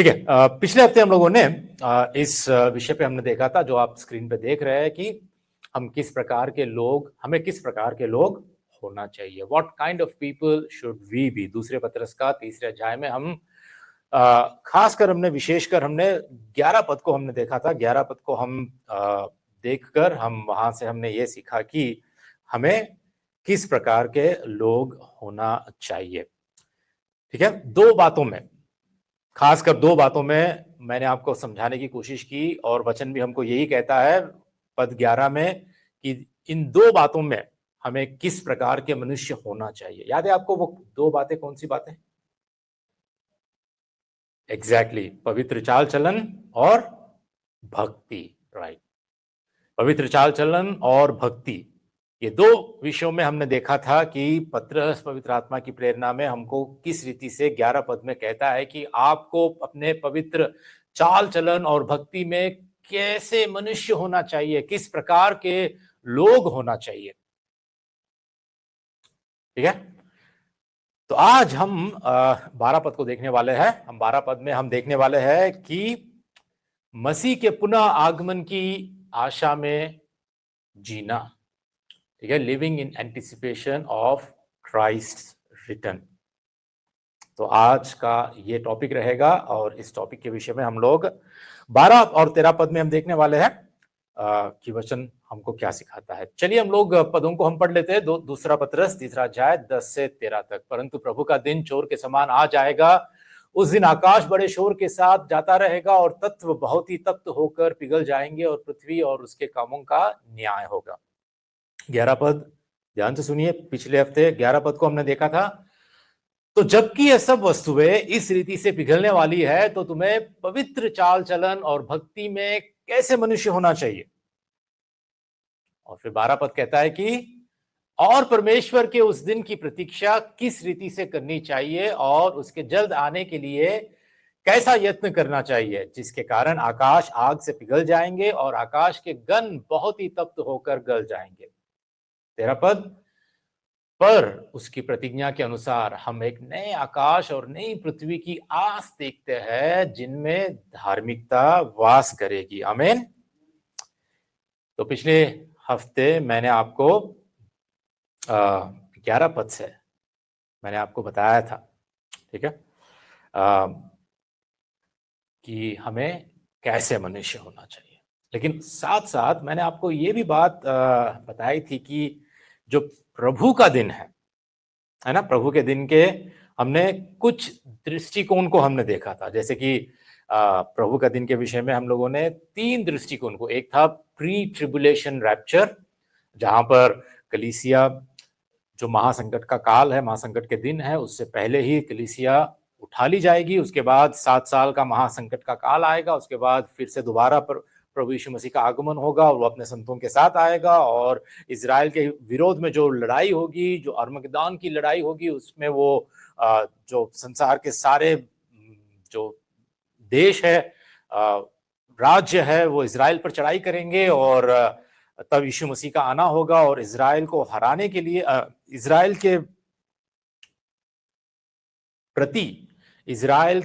ठीक है। पिछले हफ्ते हम लोगों ने इस विषय पे हमने देखा था, जो आप स्क्रीन पे देख रहे हैं, कि हमें किस प्रकार के लोग होना चाहिए। What kind of people should we be. दूसरे पत्रस का तीसरे अध्याय में हम खासकर विशेषकर हमने 11 पद को हमने देखा था। 11 पद को हम देखकर हम वहां से हमने ये सीखा कि हमें किस प्रकार के लोग होना चाहिए। ठीक है, खासकर दो बातों में मैंने आपको समझाने की कोशिश की, और वचन भी हमको यही कहता है पद 11 में कि इन दो बातों में हमें किस प्रकार के मनुष्य होना चाहिए। याद है आपको वो दो बातें? कौन सी बातें? एग्जैक्टली, पवित्र चाल चलन और भक्ति। राइट, पवित्र चाल चलन और भक्ति, ये दो विषयों में हमने देखा था कि पत्रस पवित्र आत्मा की प्रेरणा में हमको किस रीति से 11 पद में कहता है कि आपको अपने पवित्र चाल चलन और भक्ति में कैसे मनुष्य होना चाहिए, किस प्रकार के लोग होना चाहिए। ठीक है, तो आज हम 12 पद को देखने वाले हैं। हम 12 पद में हम देखने वाले हैं कि मसीह के पुनः आगमन की आशा में जीना। ठीक है, living in anticipation of Christ return. तो आज का ये टॉपिक रहेगा, और इस टॉपिक के विषय में हम लोग 12 और 13 पद में हम देखने वाले हैं कि वचन हमको क्या सिखाता है। चलिए हम लोग पदों को हम पढ़ लेते हैं। दूसरा पत्रस तीसरा अध्याय 10 से 13 तक। परंतु प्रभु का दिन चोर के समान आ जाएगा। उस दिन आकाश बड़े शोर के साथ जाता रहेगा, और तत्व बहुत ही तप्त होकर पिघल जाएंगे, और पृथ्वी और उसके कामों का न्याय होगा। 11 पद ध्यान से सुनिए। पिछले हफ्ते 11 पद को हमने देखा था। तो जबकि यह सब वस्तुएं इस रीति से पिघलने वाली है, तो तुम्हें पवित्र चाल चलन और भक्ति में कैसे मनुष्य होना चाहिए। और फिर 12 पद कहता है कि और परमेश्वर के उस दिन की प्रतीक्षा किस रीति से करनी चाहिए, और उसके जल्द आने के लिए कैसा यत्न करना चाहिए, जिसके कारण आकाश आग से पिघल जाएंगे और आकाश के गण बहुत ही तप्त होकर गल जाएंगे। 13 पद, पर उसकी प्रतिज्ञा के अनुसार हम एक नए आकाश और नई पृथ्वी की आस देखते हैं, जिनमें धार्मिकता वास करेगी। आमीन। तो पिछले हफ्ते मैंने आपको 11 पद से मैंने आपको बताया था, ठीक है, कि हमें कैसे मनुष्य होना चाहिए। लेकिन साथ साथ मैंने आपको ये भी बात बताई थी कि जो प्रभु का दिन है ना, प्रभु के दिन के हमने कुछ दृष्टिकोण को हमने देखा था। जैसे कि प्रभु का दिन के विषय में हम लोगों ने 3 दृष्टिकोण को, एक था प्री ट्रिबुलेशन रैप्चर, जहां पर कलीसिया, जो महासंकट का काल है, महासंकट के दिन है, उससे पहले ही कलीसिया उठा ली जाएगी। उसके बाद 7 साल का महासंकट का काल आएगा। उसके बाद फिर से दोबारा प्रभु यीशु मसीह का आगमन होगा, और वो अपने संतों के साथ आएगा, और इजराइल के विरोध में जो लड़ाई होगी, जो अरमगदान की लड़ाई होगी, उसमें वो जो संसार के सारे जो देश है, राज्य है, वो इजराइल पर चढ़ाई करेंगे, और तब यीशु मसीह का आना होगा, और इजराइल को हराने के लिए, इजराइल के प्रति, इजराइल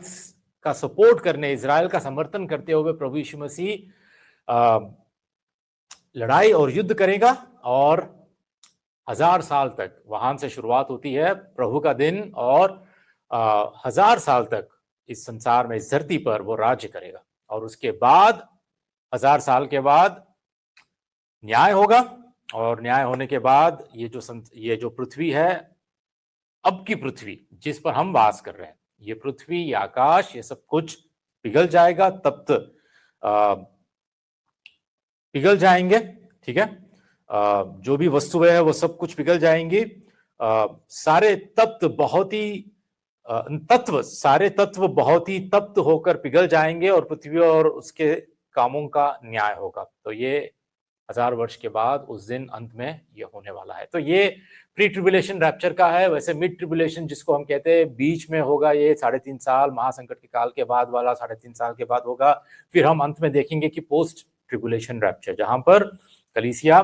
का सपोर्ट करने, इजराइल का समर्थन करते हुए प्रभु यीशु मसीह लड़ाई और युद्ध करेगा। और 1000 साल तक, वहां से शुरुआत होती है प्रभु का दिन, और 1000 साल तक इस संसार में, इस धरती पर वो राज्य करेगा। और उसके बाद 1000 साल के बाद न्याय होगा, और न्याय होने के बाद ये जो पृथ्वी है, अब की पृथ्वी जिस पर हम वास कर रहे हैं, ये पृथ्वी, ये आकाश, ये सब कुछ पिघल जाएगा, तप्त पिघल जाएंगे। ठीक है, जो भी वस्तुएं है वो सब कुछ पिघल जाएंगी। सारे तत्व बहुत ही तप्त होकर पिघल जाएंगे, और पृथ्वी और उसके कामों का न्याय होगा। तो ये 1000 वर्ष के बाद उस दिन अंत में ये होने वाला है। तो ये प्री ट्रिबुलेशन रैप्चर का है। वैसे मिड ट्रिबुलेशन जिसको हम कहते हैं, बीच में होगा, ये 3.5 साल महासंकट के काल के बाद वाला 3.5 साल के बाद होगा। फिर हम अंत में देखेंगे कि पोस्ट ट्रिबुलेशन रैप्चर, जहां पर कलीसिया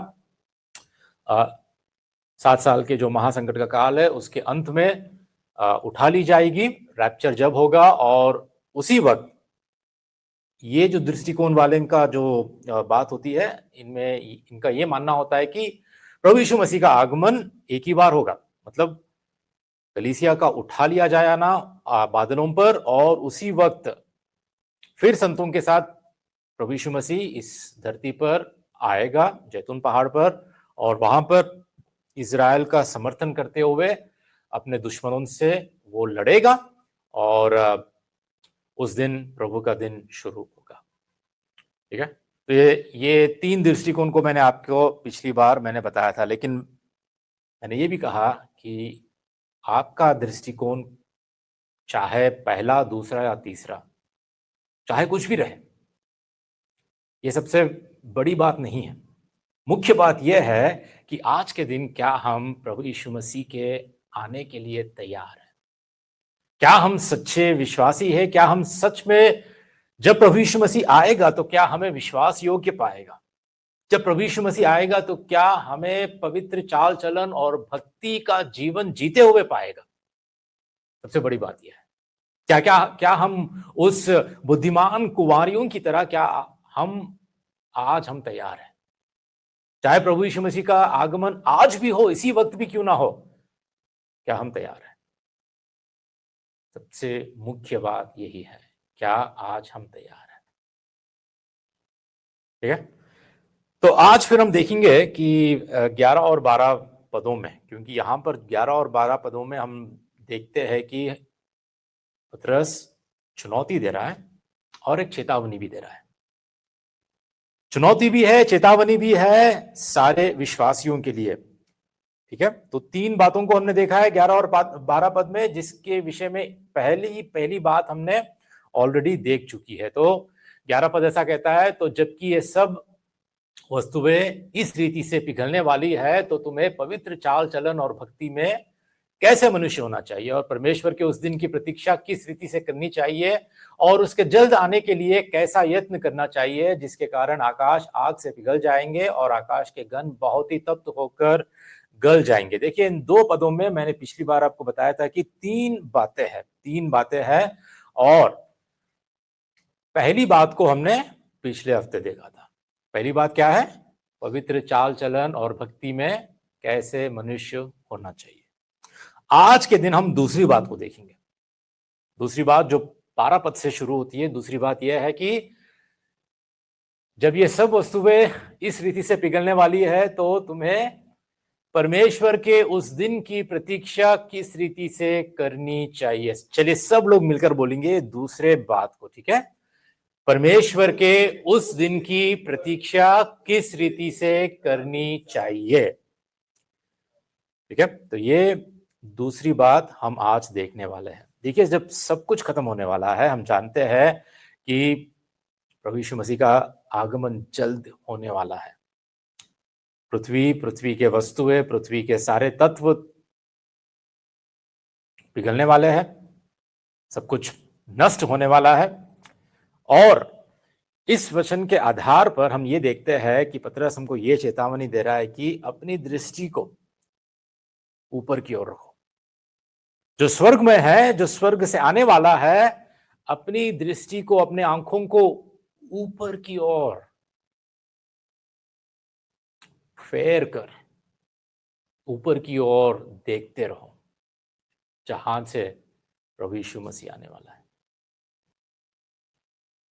7 साल के जो महासंकट का काल है उसके अंत में उठा ली जाएगी। रैप्चर जब होगा, और उसी वक्त ये जो दृष्टिकोण वाले का जो बात होती है, इनमें इनका ये मानना होता है कि प्रभु यीशु मसीह का आगमन एक ही बार होगा, मतलब कलीसिया का उठा लिया जाया ना बादलों पर, और उसी वक्त फिर संतों के साथ प्रभु यीशु मसीह इस धरती पर आएगा, जैतून पहाड़ पर, और वहां पर इज़राइल का समर्थन करते हुए अपने दुश्मनों से वो लड़ेगा, और उस दिन प्रभु का दिन शुरू होगा। ठीक है, तो ये तीन दृष्टिकोण को मैंने आपको पिछली बार मैंने बताया था, लेकिन मैंने ये भी कहा कि आपका दृष्टिकोण चाहे पहला, दूसरा या तीसरा, चाहे कुछ भी रहे, ये सबसे बड़ी बात नहीं है। मुख्य बात यह है कि आज के दिन क्या हम प्रभु यीशु मसीह के आने के लिए तैयार हैं? क्या हम सच्चे विश्वासी हैं? क्या हम सच में जब प्रभु यीशु मसीह आएगा तो क्या हमें विश्वास योग्य पाएगा? जब प्रभु यीशु मसीह आएगा तो क्या हमें पवित्र चाल चलन और भक्ति का जीवन जीते हुए पाएगा? सबसे बड़ी बात यह है। क्या क्या क्या हम उस बुद्धिमान कुंवारियों की तरह, क्या हम तैयार हैं? चाहे प्रभु यीशु मसीह का आगमन आज भी हो, इसी वक्त भी क्यों ना हो, क्या हम तैयार हैं? सबसे मुख्य बात यही है, क्या आज हम तैयार हैं? ठीक है, तो आज फिर हम देखेंगे कि 11 और 12 पदों में, क्योंकि यहां पर 11 और 12 पदों में हम देखते हैं कि पतरस चुनौती दे रहा है और एक चेतावनी भी दे रहा है। चुनौती भी है, चेतावनी भी है सारे विश्वासियों के लिए। ठीक है, तो तीन बातों को हमने देखा है 11 और 12 पद में, जिसके विषय में पहली बात हमने ऑलरेडी देख चुकी है। तो 11 पद ऐसा कहता है, तो जबकि ये सब वस्तुएं इस रीति से पिघलने वाली है, तो तुम्हें पवित्र चाल चलन और भक्ति में कैसे मनुष्य होना चाहिए, और परमेश्वर के उस दिन की प्रतीक्षा किस रीति से करनी चाहिए, और उसके जल्द आने के लिए कैसा यत्न करना चाहिए, जिसके कारण आकाश आग से पिघल जाएंगे और आकाश के गण बहुत ही तप्त होकर गल जाएंगे। देखिए, इन दो पदों में मैंने पिछली बार आपको बताया था कि तीन बातें हैं, और पहली बात को हमने पिछले हफ्ते देखा था। पहली बात क्या है? पवित्र चाल चलन और भक्ति में कैसे मनुष्य होना चाहिए। आज के दिन हम दूसरी बात को देखेंगे। दूसरी बात जो 12 पद से शुरू होती है, दूसरी बात यह है कि जब ये सब वस्तुएं इस रीति से पिघलने वाली है, तो तुम्हें परमेश्वर के उस दिन की प्रतीक्षा किस रीति से करनी चाहिए। चलिए सब लोग मिलकर बोलेंगे दूसरे बात को। ठीक है, परमेश्वर के उस दिन की प्रतीक्षा किस रीति से करनी चाहिए। ठीक है, तो ये दूसरी बात हम आज देखने वाले हैं। देखिए, जब सब कुछ खत्म होने वाला है, हम जानते हैं कि प्रभु यीशु मसीह का आगमन जल्द होने वाला है। पृथ्वी के वस्तुएं, पृथ्वी के सारे तत्व पिघलने वाले हैं, सब कुछ नष्ट होने वाला है। और इस वचन के आधार पर हम ये देखते हैं कि पतरस हमको ये चेतावनी दे रहा है कि अपनी दृष्टि को ऊपर की ओर रखो। जो स्वर्ग में है, जो स्वर्ग से आने वाला है, अपनी दृष्टि को, अपने आंखों को ऊपर की ओर फेर कर ऊपर की ओर देखते रहो, जहां से प्रभु यीशु मसीह आने वाला है।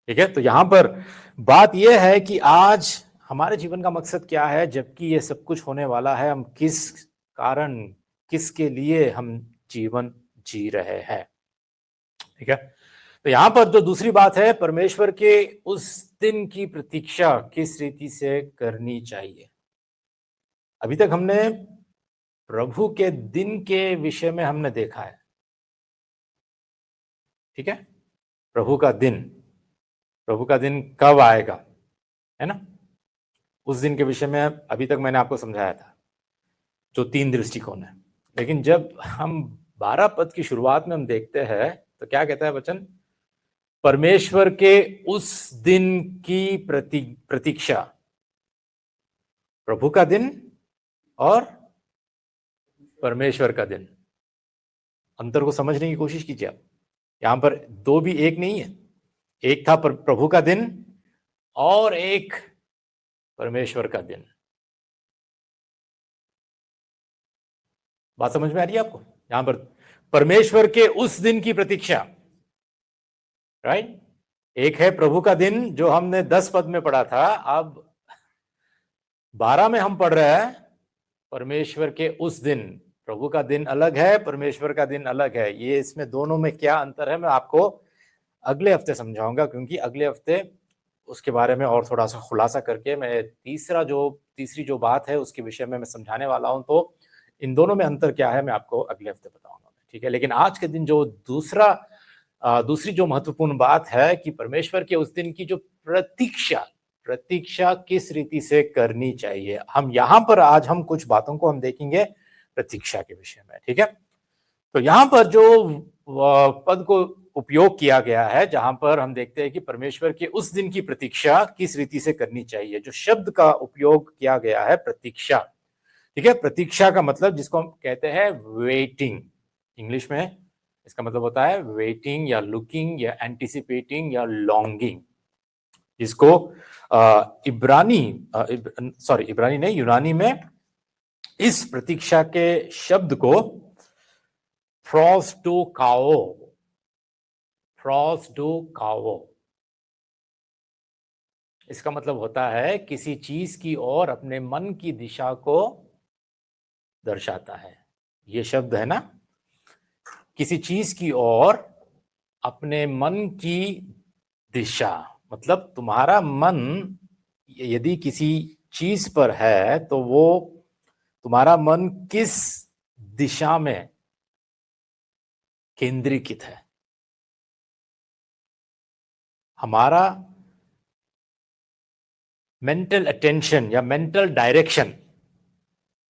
ठीक है, तो यहां पर बात यह है कि आज हमारे जीवन का मकसद क्या है, जबकि ये सब कुछ होने वाला है, हम किस कारण, किसके लिए हम जीवन जी रहे हैं। ठीक है, तो यहां पर जो दूसरी बात है, परमेश्वर के उस दिन की प्रतीक्षा किस रीति से करनी चाहिए। अभी तक हमने प्रभु के दिन के विषय में हमने देखा है। ठीक है, प्रभु का दिन कब आएगा, है ना? उस दिन के विषय में अभी तक मैंने आपको समझाया था, जो तीन दृष्टिकोण है। लेकिन जब हम 12 पद की शुरुआत में हम देखते हैं, तो क्या कहता है वचन? परमेश्वर के उस दिन की प्रतीक्षा, प्रभु का दिन और परमेश्वर का दिन। अंतर को समझने की कोशिश कीजिए आप। यहां पर दो भी एक नहीं है। एक था प्रभु का दिन और एक परमेश्वर का दिन। बात समझ में आ रही है आपको? यहां पर परमेश्वर के उस दिन की प्रतीक्षा, राइट। एक है प्रभु का दिन जो हमने 10 पद में पढ़ा था, अब 12 में हम पढ़ रहे हैं परमेश्वर के उस दिन। प्रभु का दिन अलग है, परमेश्वर का दिन अलग है। ये इसमें दोनों में क्या अंतर है मैं आपको अगले हफ्ते समझाऊंगा, क्योंकि अगले हफ्ते उसके बारे में और थोड़ा सा खुलासा करके मैं तीसरी जो बात है उसके विषय में मैं समझाने वाला हूं। तो इन दोनों में अंतर क्या है मैं आपको अगले हफ्ते बताऊंगा, ठीक है। लेकिन आज के दिन जो दूसरी जो महत्वपूर्ण बात है कि परमेश्वर के उस दिन की जो प्रतीक्षा किस रीति से करनी चाहिए, हम यहां पर आज हम कुछ बातों को हम देखेंगे प्रतीक्षा के विषय में, ठीक है। तो यहां पर जो पद को उपयोग किया गया है, जहां पर हम देखते हैं कि परमेश्वर के उस दिन की प्रतीक्षा किस रीति से करनी चाहिए, जो शब्द का उपयोग किया गया है प्रतीक्षा, ठीक है। प्रतीक्षा का मतलब जिसको हम कहते हैं वेटिंग, इंग्लिश में इसका मतलब होता है वेटिंग या लुकिंग या एंटिसिपेटिंग या लॉन्गिंग, जिसको इब्रानी नहीं, यूनानी में इस प्रतीक्षा के शब्द को फ्रॉस्टोकाओ, इसका मतलब होता है किसी चीज की ओर अपने मन की दिशा को दर्शाता है। ये शब्द है ना, किसी चीज की ओर अपने मन की दिशा, मतलब तुम्हारा मन यदि किसी चीज पर है तो वो तुम्हारा मन किस दिशा में केंद्रीकृत है। हमारा मेंटल अटेंशन या मेंटल डायरेक्शन,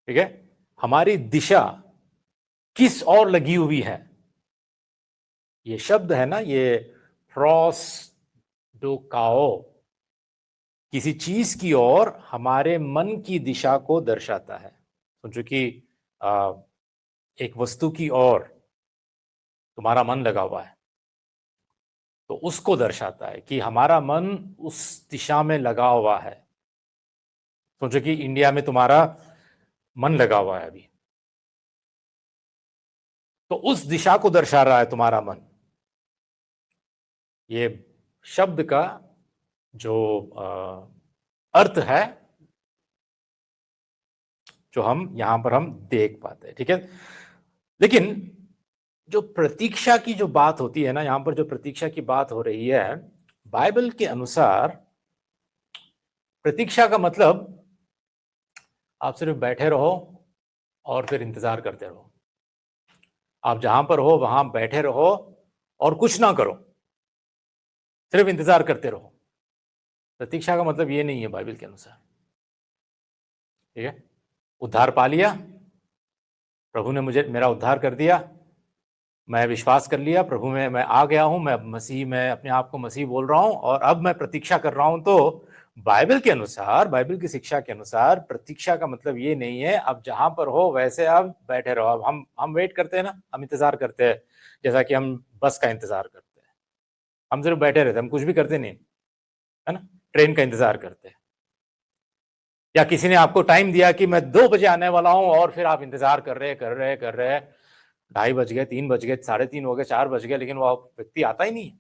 ठीक है, हमारी दिशा किस ओर लगी हुई है। ये शब्द है ना, ये फ्रॉस्टोकाओ, किसी चीज की ओर हमारे मन की दिशा को दर्शाता है। सोचो कि एक वस्तु की ओर तुम्हारा मन लगा हुआ है, तो उसको दर्शाता है कि हमारा मन उस दिशा में लगा हुआ है। सोचो कि इंडिया में तुम्हारा मन लगा हुआ है अभी, तो उस दिशा को दर्शा रहा है तुम्हारा मन। ये शब्द का जो अर्थ है, जो हम यहां पर हम देख पाते हैं, ठीक है। लेकिन जो प्रतीक्षा की जो बात होती है ना, यहां पर जो प्रतीक्षा की बात हो रही है, बाइबल के अनुसार प्रतीक्षा का मतलब आप सिर्फ बैठे रहो और फिर इंतजार करते रहो। आप जहां पर हो वहां बैठे रहो और कुछ ना करो, सिर्फ इंतजार करते रहो। प्रतीक्षा का मतलब ये नहीं है बाइबल के अनुसार, ठीक है। उद्धार पा लिया, प्रभु ने मुझे मेरा उद्धार कर दिया, मैं विश्वास कर लिया प्रभु में, मैं आ गया हूं, मैं मसीह में अपने आप को मसीह बोल रहा हूं और अब मैं प्रतीक्षा कर रहा हूं। तो बाइबल के अनुसार, बाइबल की शिक्षा के अनुसार प्रतीक्षा का मतलब ये नहीं है अब जहां पर हो वैसे आप बैठे रहो। अब हम वेट करते हैं ना, हम इंतजार करते हैं, जैसा कि हम बस का इंतजार करते हैं, हम सिर्फ बैठे रहते हैं, हम कुछ भी करते नहीं, है ना। ट्रेन का इंतजार करते हैं, या किसी ने आपको टाइम दिया कि मैं 2 बजे आने वाला हूं और फिर आप इंतजार कर रहे हैं, 2:30 बज गए, 3 बज गए, 3:30 हो गए, 4 बज गए, लेकिन वो व्यक्ति आता ही नहीं।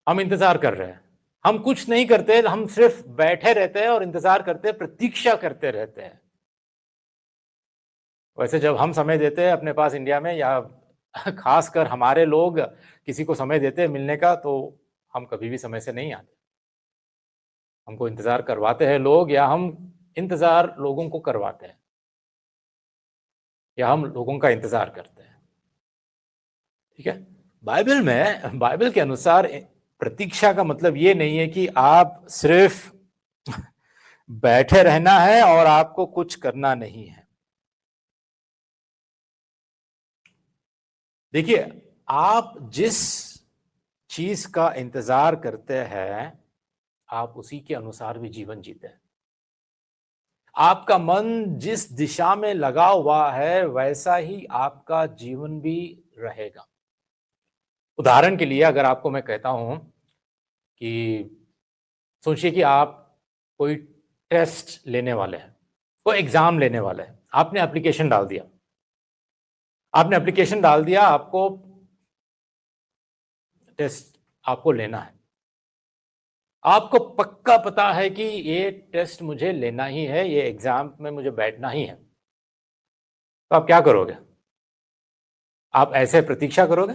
हम इंतजार कर रहे हैं, हम कुछ नहीं करते, हम सिर्फ बैठे रहते हैं और इंतजार करते, प्रतीक्षा करते रहते हैं। वैसे जब हम समय देते हैं अपने पास इंडिया में, या खासकर हमारे लोग किसी को समय देते हैं मिलने का, तो हम कभी भी समय से नहीं आते। हमको इंतजार करवाते हैं लोग, या हम इंतजार लोगों को करवाते हैं, या हम लोगों का इंतजार करते हैं, ठीक है। बाइबल के अनुसार प्रतीक्षा का मतलब ये नहीं है कि आप सिर्फ बैठे रहना है और आपको कुछ करना नहीं है। देखिए, आप जिस चीज का इंतजार करते हैं आप उसी के अनुसार भी जीवन जीते हैं। आपका मन जिस दिशा में लगा हुआ है वैसा ही आपका जीवन भी रहेगा। उदाहरण के लिए अगर आपको मैं कहता हूं कि सोचिए कि आप कोई टेस्ट लेने वाले हैं, कोई एग्जाम लेने वाले हैं, आपने एप्लीकेशन डाल दिया, आपको टेस्ट आपको लेना है, आपको पक्का पता है कि ये टेस्ट मुझे लेना ही है, ये एग्जाम में मुझे बैठना ही है, तो आप क्या करोगे? आप ऐसे प्रतीक्षा करोगे?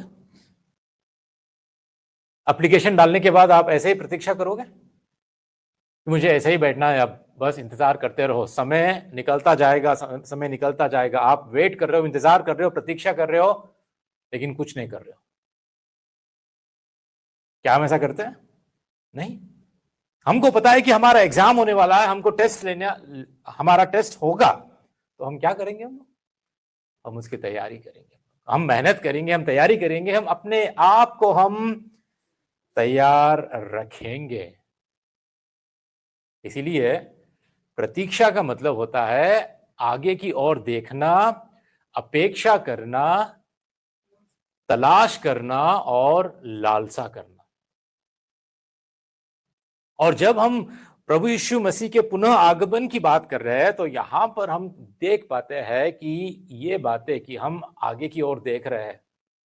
एप्लीकेशन डालने के बाद आप ऐसे ही प्रतीक्षा करोगे कि मुझे ऐसे ही बैठना है, अब बस इंतजार करते रहो, समय निकलता जाएगा, समय निकलता जाएगा, आप वेट कर रहे हो, इंतजार कर रहे हो, प्रतीक्षा कर रहे हो, लेकिन कुछ नहीं कर रहे हो। क्या हम ऐसा करते हैं? नहीं। हमको पता है कि हमारा एग्जाम होने वाला है, हमको टेस्ट लेने, हमारा टेस्ट होगा, तो हम क्या करेंगे? हम उसकी तैयारी करेंगे, हम मेहनत करेंगे, हम तैयारी करेंगे, हम अपने आप को हम तैयार रखेंगे। इसीलिए प्रतीक्षा का मतलब होता है आगे की ओर देखना, अपेक्षा करना, तलाश करना और लालसा करना। और जब हम प्रभु यीशु मसीह के पुनः आगमन की बात कर रहे हैं तो यहां पर हम देख पाते हैं कि ये बातें कि हम आगे की ओर देख रहे हैं,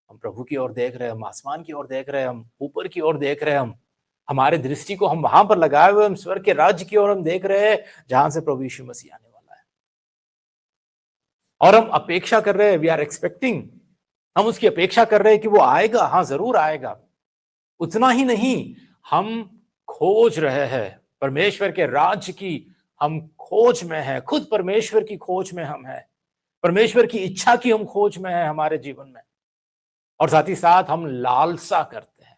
हम प्रभु की ओर देख रहे हैं, हम आसमान की ओर देख रहे हैं, हम ऊपर की ओर देख रहे हैं, हम हमारे दृष्टि को हम वहां पर लगाए हुए, हम स्वर्ग के राज्य की ओर हम देख रहे हैं जहां से प्रभु यीशु मसीह आने वाला है। और हम अपेक्षा कर रहे हैं, वी आर एक्सपेक्टिंग, हम उसकी अपेक्षा कर रहे हैं कि वो आएगा, हाँ जरूर आएगा। उतना ही नहीं, हम खोज रहे हैं परमेश्वर के राज्य की, हम खोज में हैं, खुद परमेश्वर की खोज में हम हैं, परमेश्वर की इच्छा की हम खोज में हैं हमारे जीवन में। और साथ ही साथ हम लालसा करते हैं,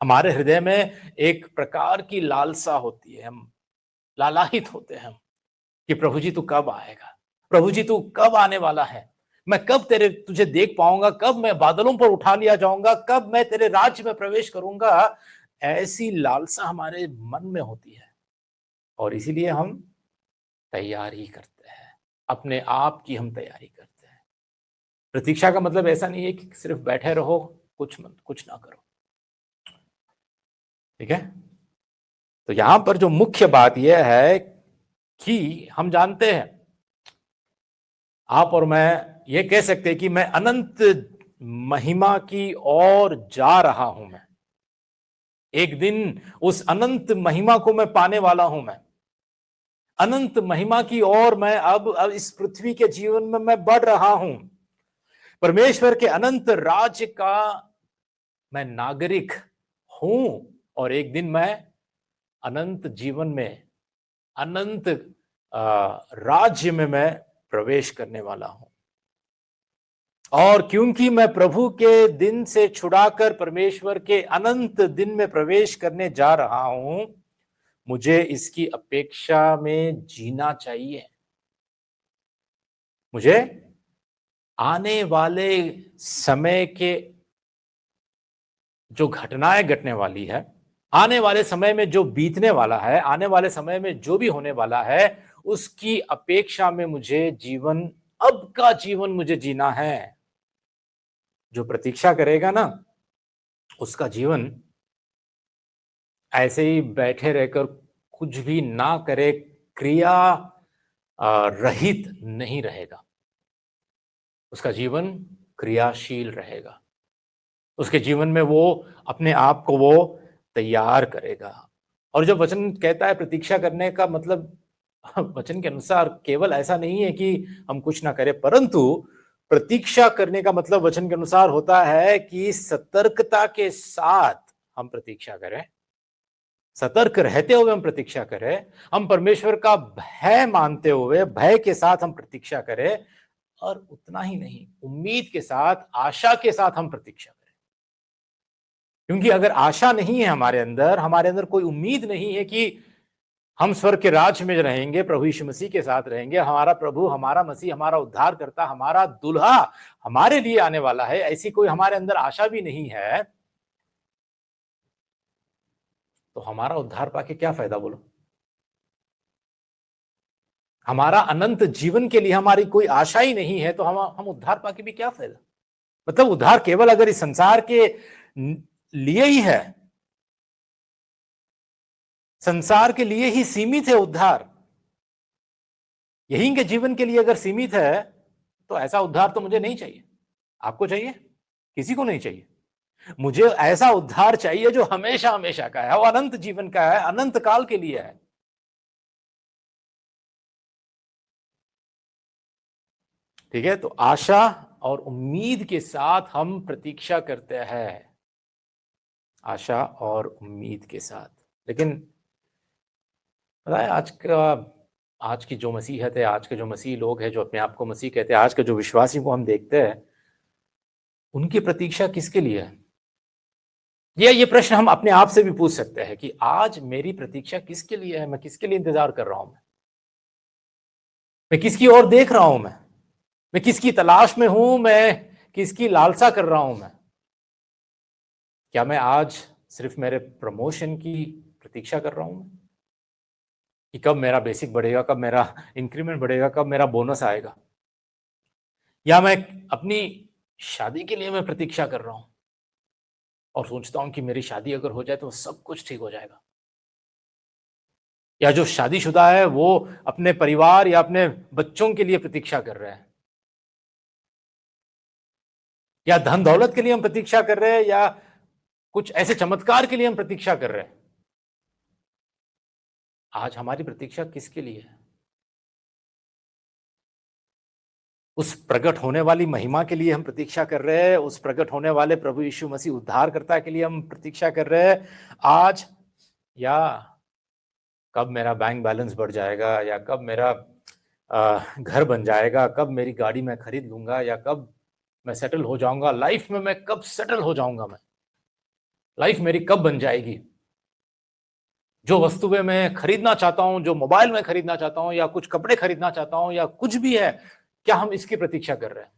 हमारे हृदय में एक प्रकार की लालसा होती है, हम लालायित होते हैं कि प्रभु जी तू कब आएगा, प्रभु जी तू कब आने वाला है, मैं कब तुझे देख पाऊंगा, कब मैं बादलों पर उठा लिया जाऊंगा, कब मैं तेरे राज्य में प्रवेश करूंगा। ऐसी लालसा हमारे मन में होती है और इसीलिए हम तैयारी करते हैं, अपने आप की हम तैयारी करते हैं। प्रतीक्षा का मतलब ऐसा नहीं है कि सिर्फ बैठे रहो, कुछ ना करो, ठीक है। तो यहां पर जो मुख्य बात यह है कि हम जानते हैं, आप और मैं ये कह सकते हैं कि मैं अनंत महिमा की ओर जा रहा हूं। मैं एक दिन उस अनंत महिमा को मैं पाने वाला हूं। मैं अनंत महिमा की ओर मैं अब इस पृथ्वी के जीवन में मैं बढ़ रहा हूं। परमेश्वर के अनंत राज्य का मैं नागरिक हूं और एक दिन मैं अनंत जीवन में, अनंत राज्य में मैं प्रवेश करने वाला हूं। और क्योंकि मैं प्रभु के दिन से छुड़ाकर परमेश्वर के अनंत दिन में प्रवेश करने जा रहा हूं, मुझे इसकी अपेक्षा में जीना चाहिए। मुझे आने वाले समय के जो घटनाएं घटने वाली है, आने वाले समय में जो बीतने वाला है, आने वाले समय में जो भी होने वाला है, उसकी अपेक्षा में मुझे जीवन, अब का जीवन मुझे जीना है। जो प्रतीक्षा करेगा ना, उसका जीवन ऐसे ही बैठे रहकर कुछ भी ना करे, क्रिया रहित नहीं रहेगा, उसका जीवन क्रियाशील रहेगा। उसके जीवन में वो अपने आप को वो तैयार करेगा। और जब वचन कहता है प्रतीक्षा करने का मतलब, वचन के अनुसार केवल ऐसा नहीं है कि हम कुछ ना करें, परंतु प्रतीक्षा करने का मतलब वचन के अनुसार होता है कि सतर्कता के साथ हम प्रतीक्षा करें, सतर्क रहते हुए हम प्रतीक्षा करें, हम परमेश्वर का भय मानते हुए भय के साथ हम प्रतीक्षा करें, और उतना ही नहीं, उम्मीद के साथ, आशा के साथ हम प्रतीक्षा करें। क्योंकि अगर आशा नहीं है हमारे अंदर कोई उम्मीद नहीं है कि हम स्वर्ग के राज्य में रहेंगे, प्रभु यीशु मसीह के साथ रहेंगे, हमारा प्रभु, हमारा मसीह, हमारा उद्धार करता, हमारा दुल्हा हमारे लिए आने वाला है, ऐसी कोई हमारे अंदर आशा भी नहीं है, तो हमारा उद्धार पाके क्या फायदा? बोलो। हमारा अनंत जीवन के लिए हमारी कोई आशा ही नहीं है, तो हम उद्धार पाके भी क्या फायदा? मतलब उद्धार केवल अगर इस संसार के लिए ही है, संसार के लिए ही सीमित है उद्धार। यही के जीवन के लिए अगर सीमित है तो ऐसा उद्धार तो मुझे नहीं चाहिए। आपको चाहिए? किसी को नहीं चाहिए। मुझे ऐसा उद्धार चाहिए जो हमेशा हमेशा का है, वो अनंत जीवन का है, अनंत काल के लिए है। ठीक है, तो आशा और उम्मीद के साथ हम प्रतीक्षा करते हैं, आशा और उम्मीद के साथ। लेकिन पता है आज की जो मसीहत है, आज के जो मसीह लोग हैं जो अपने आप को मसीह कहते हैं, आज के जो विश्वासियों को हम देखते हैं, उनकी प्रतीक्षा किसके लिए है? ये प्रश्न हम अपने आप से भी पूछ सकते हैं कि आज मेरी प्रतीक्षा किसके लिए है? मैं किसके लिए इंतजार कर रहा हूं? मैं किसकी ओर देख रहा हूं? मैं किसकी तलाश में हूं? मैं किसकी लालसा कर रहा हूं? क्या मैं आज सिर्फ मेरे प्रमोशन की प्रतीक्षा कर रहा हूं कि कब मेरा बेसिक बढ़ेगा, कब मेरा इंक्रीमेंट बढ़ेगा, कब मेरा बोनस आएगा? या मैं अपनी शादी के लिए मैं प्रतीक्षा कर रहा हूं और सोचता हूं कि मेरी शादी अगर हो जाए तो सब कुछ ठीक हो जाएगा? या जो शादीशुदा है वो अपने परिवार या अपने बच्चों के लिए प्रतीक्षा कर रहे हैं? या धन दौलत के लिए हम प्रतीक्षा कर रहे हैं, या कुछ ऐसे चमत्कार के लिए हम प्रतीक्षा कर रहे हैं? आज हमारी प्रतीक्षा किसके लिए है? उस प्रकट होने वाली महिमा के लिए हम प्रतीक्षा कर रहे हैं, उस प्रकट होने वाले प्रभु यीशु मसीह उद्धारकर्ता के लिए हम प्रतीक्षा कर रहे हैं आज, या कब मेरा बैंक बैलेंस बढ़ जाएगा, या कब मेरा घर बन जाएगा, कब मेरी गाड़ी मैं खरीद लूंगा, या कब मैं सेटल हो जाऊंगा लाइफ में, मैं कब सेटल हो जाऊंगा, मैं लाइफ मेरी कब बन जाएगी? जो वस्तुएं मैं खरीदना चाहता हूं, जो मोबाइल में खरीदना चाहता हूं, या कुछ कपड़े खरीदना चाहता हूं, या कुछ भी है, क्या हम इसकी प्रतीक्षा कर रहे हैं?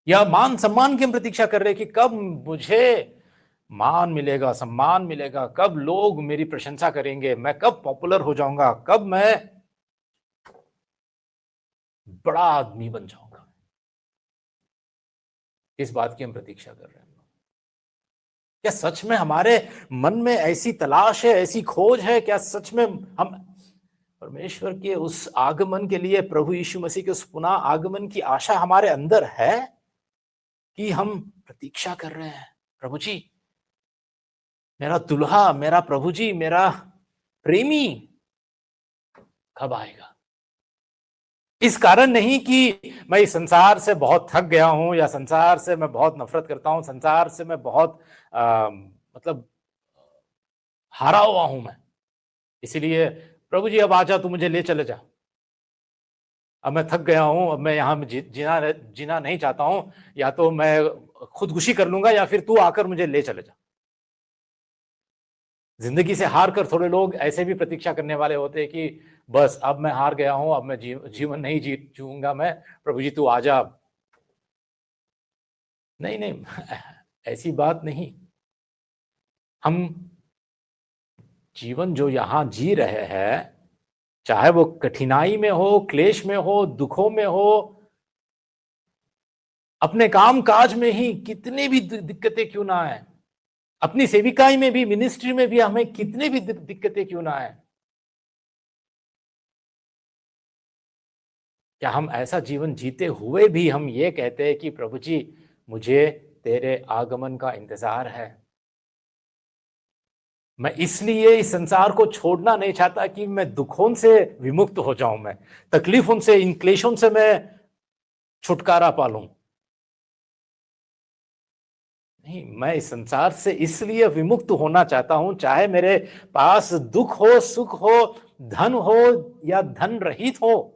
या मान सम्मान की हम प्रतीक्षा कर रहे हैं कि कब मुझे मान मिलेगा, सम्मान मिलेगा, कब लोग मेरी प्रशंसा करेंगे, मैं कब पॉपुलर हो जाऊंगा, कब मैं बड़ा आदमी बन जाऊंगा? इस बात की हम प्रतीक्षा कर रहे हैं। क्या सच में हमारे मन में ऐसी तलाश है, ऐसी खोज है? क्या सच में हम परमेश्वर के उस आगमन के लिए, प्रभु यीशु मसीह के उस पुनः आगमन की आशा हमारे अंदर है कि हम प्रतीक्षा कर रहे हैं, प्रभु जी मेरा दुल्हा, मेरा प्रभु जी, मेरा प्रेमी कब आएगा? इस कारण नहीं कि मैं इस संसार से बहुत थक गया हूं, या संसार से मैं बहुत नफरत करता हूं, संसार से मैं बहुत मतलब हारा हुआ हूं मैं, इसीलिए प्रभु जी अब आजा, तू मुझे ले चले जा, अब मैं थक गया हूं, अब मैं यहां जीना नहीं चाहता हूं, या तो मैं खुदकुशी कर लूंगा या फिर तू आकर मुझे ले चले जा। जिंदगी से हार कर थोड़े लोग ऐसे भी प्रतीक्षा करने वाले होते हैं कि बस अब मैं हार गया हूं, अब मैं जीवन नहीं जीऊंगा मैं, प्रभु जी तू आजा। नहीं नहीं, ऐसी बात नहीं। हम जीवन जो यहां जी रहे हैं, चाहे वो कठिनाई में हो, क्लेश में हो, दुखों में हो, अपने काम काज में ही कितनी भी दिक्कतें क्यों ना आए, अपनी सेविकाई में भी, मिनिस्ट्री में भी हमें कितनी भी दिक्कतें क्यों ना आए, क्या हम ऐसा जीवन जीते हुए भी हम ये कहते हैं कि प्रभु जी मुझे तेरे आगमन का इंतजार है? मैं इसलिए इस संसार को छोड़ना नहीं चाहता कि मैं दुखों से विमुक्त हो जाऊं, मैं तकलीफों से, इन क्लेशों से मैं छुटकारा पा लूं। नहीं, मैं इस संसार से इसलिए विमुक्त होना चाहता हूं, चाहे मेरे पास दुख हो, सुख हो, धन हो या धन रहित हो,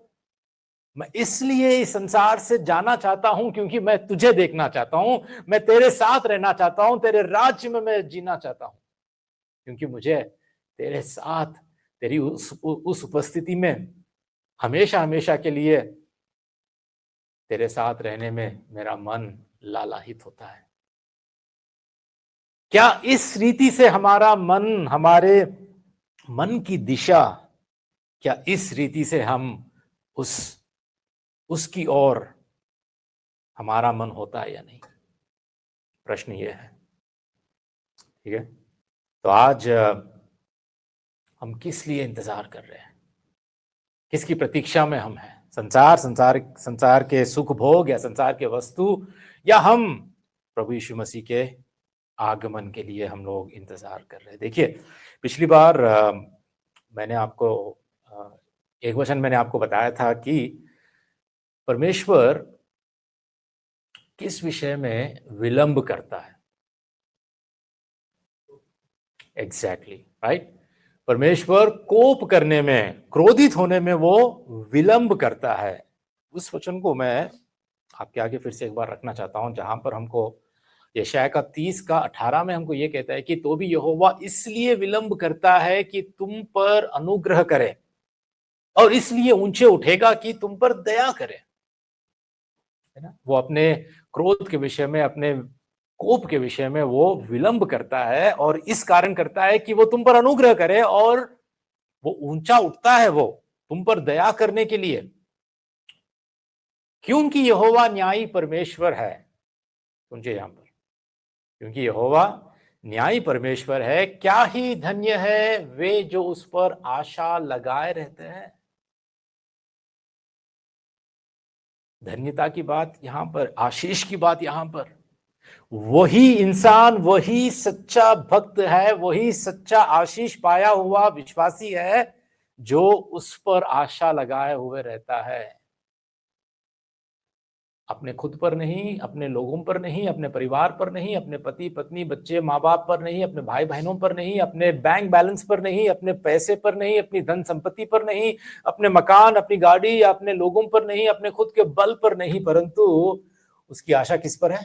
मैं इसलिए इस संसार से जाना चाहता हूं क्योंकि मैं तुझे देखना चाहता हूं, मैं तेरे साथ रहना चाहता हूं, तेरे राज्य में मैं जीना चाहता हूं, क्योंकि मुझे तेरे साथ, तेरी उस उपस्थिति में हमेशा हमेशा के लिए तेरे साथ रहने में मेरा मन लालायित होता है। क्या इस रीति से हमारा मन, हमारे मन की दिशा, क्या इस रीति से हम उसकी ओर हमारा मन होता है या नहीं? प्रश्न ये है, ठीक है। तो आज हम किस लिए इंतजार कर रहे हैं, किसकी प्रतीक्षा में हम हैं? संसार के सुख भोग या संसार के वस्तु, या हम प्रभु यीशु मसीह के आगमन के लिए हम लोग इंतजार कर रहे हैं? देखिए, पिछली बार मैंने आपको एक वचन मैंने आपको बताया था कि परमेश्वर किस विषय में विलंब करता है। Exactly, right. परमेश्वर कोप करने में, क्रोधित होने में वो विलंब करता है। उस वचन को मैं आपके आगे फिर से एक बार रखना चाहता हूं, जहां पर हमको यशायाह का 30 का 18 में हमको ये कहता है कि तो भी यहोवा इसलिए विलंब करता है कि तुम पर अनुग्रह करे, और इसलिए ऊंचे उठेगा कि तुम पर दया करे, है ना। वो अपने क्रोध के विषय में, अपने कोप के विषय में वो विलंब करता है, और इस कारण करता है कि वो तुम पर अनुग्रह करे, और वो ऊंचा उठता है वो तुम पर दया करने के लिए, क्योंकि यहोवा न्यायी परमेश्वर है। समझिए यहां पर, क्योंकि यहोवा न्यायी परमेश्वर है, क्या ही धन्य है वे जो उस पर आशा लगाए रहते हैं। धन्यता की बात यहां पर, आशीष की बात यहां पर, वही इंसान, वही सच्चा भक्त है, वही सच्चा आशीष पाया हुआ विश्वासी है जो उस पर आशा लगाए हुए रहता है। अपने खुद पर नहीं, अपने लोगों पर नहीं, अपने परिवार पर नहीं, अपने पति पत्नी बच्चे माँ बाप पर नहीं, अपने भाई बहनों पर नहीं, अपने बैंक बैलेंस पर नहीं, अपने पैसे पर नहीं, अपनी धन संपत्ति पर नहीं, अपने मकान, अपनी गाड़ी या अपने लोगों पर नहीं, अपने खुद के बल पर नहीं, परंतु उसकी आशा किस पर है?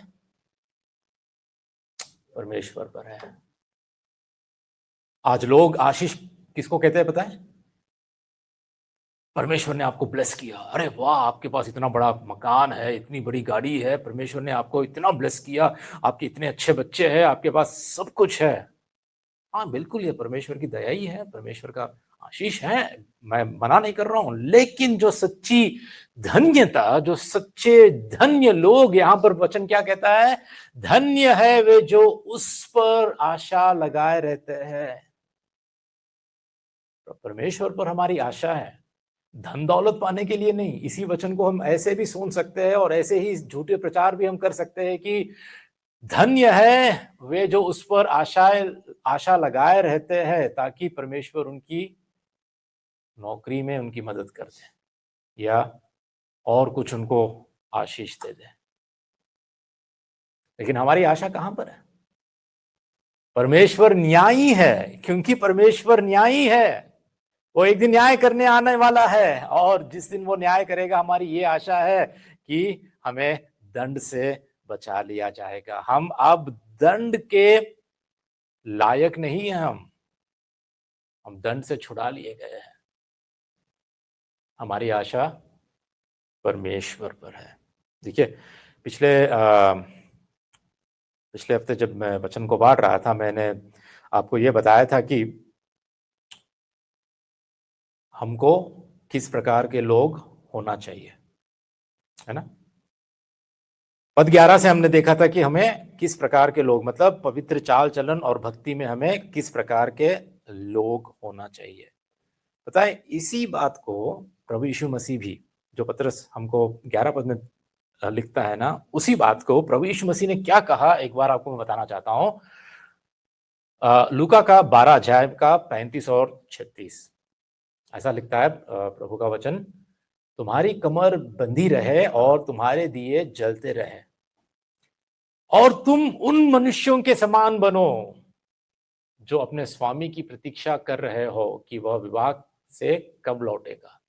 परमेश्वर पर है। आज लोग आशीष किसको कहते हैं पता है? परमेश्वर ने आपको ब्लेस किया, अरे वाह, आपके पास इतना बड़ा मकान है, इतनी बड़ी गाड़ी है, परमेश्वर ने आपको इतना ब्लेस किया, आपके इतने अच्छे बच्चे हैं, आपके पास सब कुछ है। हाँ बिल्कुल, ये परमेश्वर की दया ही है, परमेश्वर का आशीष है, मैं मना नहीं कर रहा हूं। लेकिन जो सच्ची धन्यता, जो सच्चे धन्य लोग, यहां पर वचन क्या कहता है? धन्य है वे जो उस पर आशा लगाए रहते हैं। तो परमेश्वर पर हमारी आशा है, धन दौलत पाने के लिए नहीं। इसी वचन को हम ऐसे भी सुन सकते हैं और ऐसे ही झूठे प्रचार भी हम कर सकते हैं कि धन्य है वे जो उस पर आशा लगाए रहते हैं, ताकि परमेश्वर उनकी नौकरी में उनकी मदद कर दे या और कुछ उनको आशीष दे दे। लेकिन हमारी आशा कहां पर है? परमेश्वर न्यायी है, क्योंकि परमेश्वर न्यायी है, वो एक दिन न्याय करने आने वाला है, और जिस दिन वो न्याय करेगा, हमारी ये आशा है कि हमें दंड से बचा लिया जाएगा। हम अब दंड के लायक नहीं है, हम दंड से छुड़ा लिए गए हैं। हमारी आशा परमेश्वर पर है। देखिए, पिछले हफ्ते जब मैं वचन को बांट रहा था, मैंने आपको यह बताया था कि हमको किस प्रकार के लोग होना चाहिए, है ना। पद 11 से हमने देखा था कि हमें किस प्रकार के लोग, मतलब पवित्र चाल चलन और भक्ति में हमें किस प्रकार के लोग होना चाहिए। पता है, इसी बात को प्रभु यीशु मसीह भी, जो पत्रस हमको 11 पद में लिखता है ना, उसी बात को प्रभु यीशु मसीह ने क्या कहा, एक बार आपको मैं बताना चाहता हूं। लूका का 12 अध्याय का 35 और 36 ऐसा लिखता है प्रभु का वचन, तुम्हारी कमर बंधी रहे और तुम्हारे दिए जलते रहे, और तुम उन मनुष्यों के समान बनो जो अपने स्वामी की प्रतीक्षा कर रहे हो कि वह विवाह से कब लौटेगा,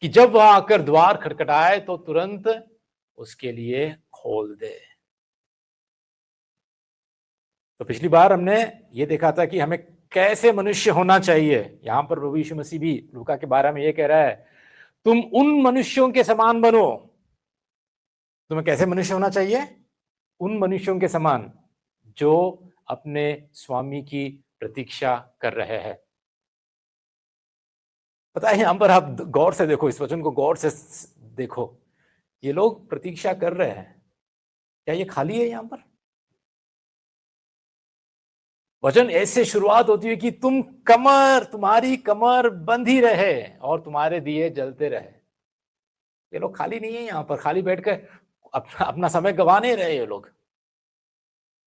कि जब वह आकर द्वार खटखटाए तो तुरंत उसके लिए खोल दे। तो पिछली बार हमने ये देखा था कि हमें कैसे मनुष्य होना चाहिए। यहां पर प्रभु यीशु मसीह भी लूका के 12 में ये कह रहा है, तुम उन मनुष्यों के समान बनो। तुम्हें कैसे मनुष्य होना चाहिए? उन मनुष्यों के समान जो अपने स्वामी की प्रतीक्षा कर रहे हैं। पता है, यहां पर आप गौर से देखो, इस वचन को गौर से देखो, ये लोग प्रतीक्षा कर रहे हैं, क्या ये खाली है? यहां पर वचन ऐसे शुरुआत होती है कि तुम्हारी कमर बंधी रहे और तुम्हारे दिए जलते रहे। ये लोग खाली नहीं है, यहां पर खाली बैठकर अपना समय गवा नहीं रहे। ये लोग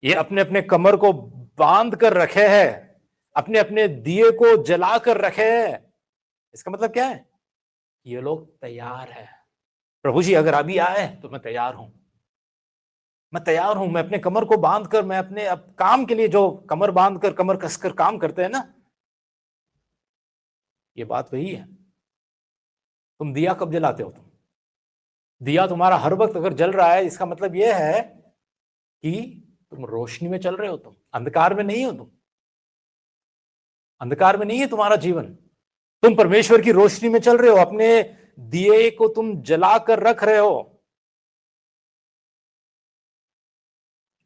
ये अपने अपने कमर को बांध कर रखे हैं, अपने अपने दिए को जला कर रखे हैं। इसका मतलब क्या है? ये लोग तैयार है। प्रभु जी अगर अभी आए तो मैं तैयार हूं, मैं तैयार हूं। मैं अपने कमर को बांध कर, मैं अपने अब काम के लिए, जो कमर बांध कर कमर कसकर काम करते हैं ना, ये बात वही है। तुम दिया कब जलाते हो? तुम दिया तुम्हारा हर वक्त अगर जल रहा है, इसका मतलब यह है कि तुम रोशनी में चल रहे हो, तुम अंधकार में नहीं हो। तुम अंधकार में नहीं है तुम्हारा जीवन, तुम परमेश्वर की रोशनी में चल रहे हो। अपने दिए को तुम जला कर रख रहे हो।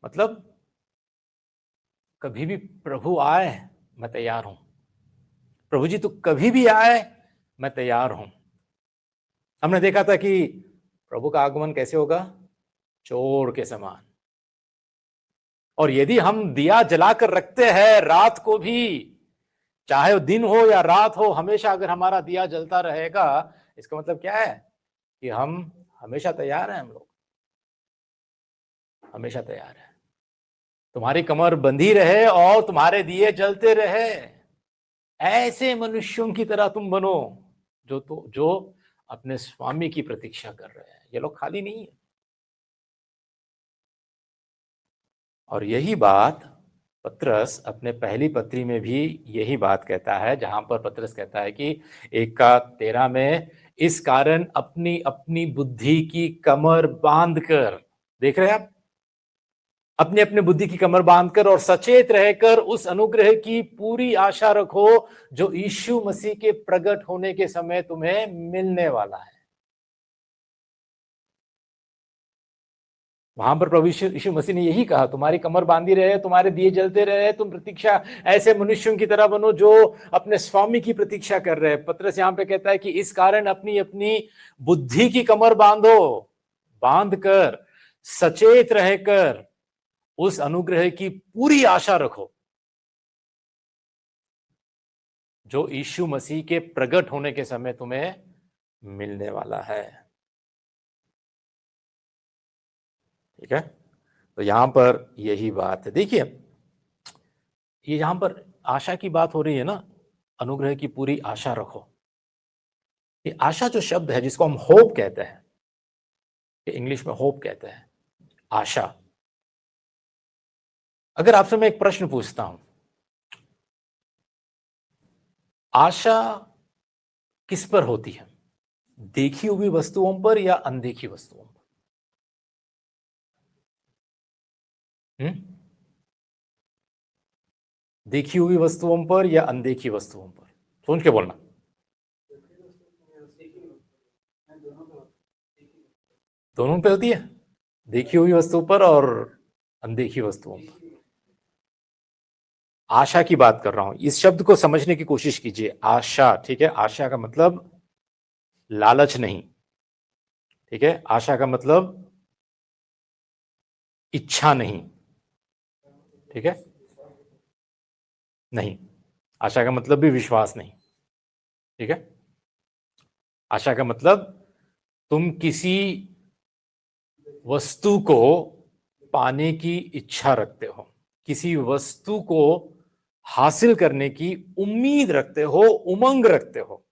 मतलब कभी भी प्रभु आए मैं तैयार हूं। प्रभु जी तू कभी भी आए मैं तैयार हूं। हमने देखा था कि प्रभु का आगमन कैसे होगा? चोर के समान। और यदि हम दिया जलाकर रखते हैं रात को भी, चाहे वो दिन हो या रात हो, हमेशा अगर हमारा दिया जलता रहेगा, इसका मतलब क्या है? कि हम हमेशा तैयार हैं। हम लोग हमेशा तैयार हैं। तुम्हारी कमर बंधी रहे और तुम्हारे दिए जलते रहे। ऐसे मनुष्यों की तरह तुम बनो जो अपने स्वामी की प्रतीक्षा कर रहे हैं। ये लोग खाली नहीं है। और यही बात पतरस अपने पहली पत्री में भी यही बात कहता है, जहां पर पतरस कहता है कि 1:13 में, इस कारण अपनी अपनी बुद्धि की कमर बांधकर, देख रहे हैं आप, अपने अपने बुद्धि की कमर बांधकर और सचेत रहकर उस अनुग्रह की पूरी आशा रखो जो यीशु मसीह के प्रकट होने के समय तुम्हें मिलने वाला है। वहां पर प्रभु यीशु मसीह ने यही कहा, तुम्हारी कमर बांधी रहे, तुम्हारे दिए जलते रहे, तुम प्रतीक्षा ऐसे मनुष्यों की तरह बनो जो अपने स्वामी की प्रतीक्षा कर रहे हैं। पतरस यहां पे कहता है कि इस कारण अपनी अपनी बुद्धि की कमर बांधो, बांधकर सचेत रहकर उस अनुग्रह की पूरी आशा रखो जो यीशु मसीह के प्रकट होने के समय तुम्हें मिलने वाला है। ठीक है, तो यहां पर यही बात है। देखिए, ये यहां पर आशा की बात हो रही है ना, अनुग्रह की पूरी आशा रखो। ये आशा जो शब्द है, जिसको हम होप कहते हैं, इंग्लिश में होप कहते हैं, आशा। अगर आपसे मैं एक प्रश्न पूछता हूं, आशा किस पर होती है? देखी हुई वस्तुओं पर या अनदेखी वस्तुओं पर? देखी हुई वस्तुओं पर या अनदेखी वस्तुओं पर? सोच के बोलना। दोनों पे होती है, देखी हुई वस्तु पर और अनदेखी वस्तुओं पर। आशा की बात कर रहा हूं, इस शब्द को समझने की कोशिश कीजिए। आशा, ठीक है, आशा का मतलब लालच नहीं। ठीक है, आशा का मतलब इच्छा नहीं। ठीक है, नहीं। आशा का मतलब भी विश्वास नहीं। ठीक है, आशा का मतलब तुम किसी वस्तु को पाने की इच्छा रखते हो, किसी वस्तु को हासिल करने की उम्मीद रखते हो, उमंग रखते हो।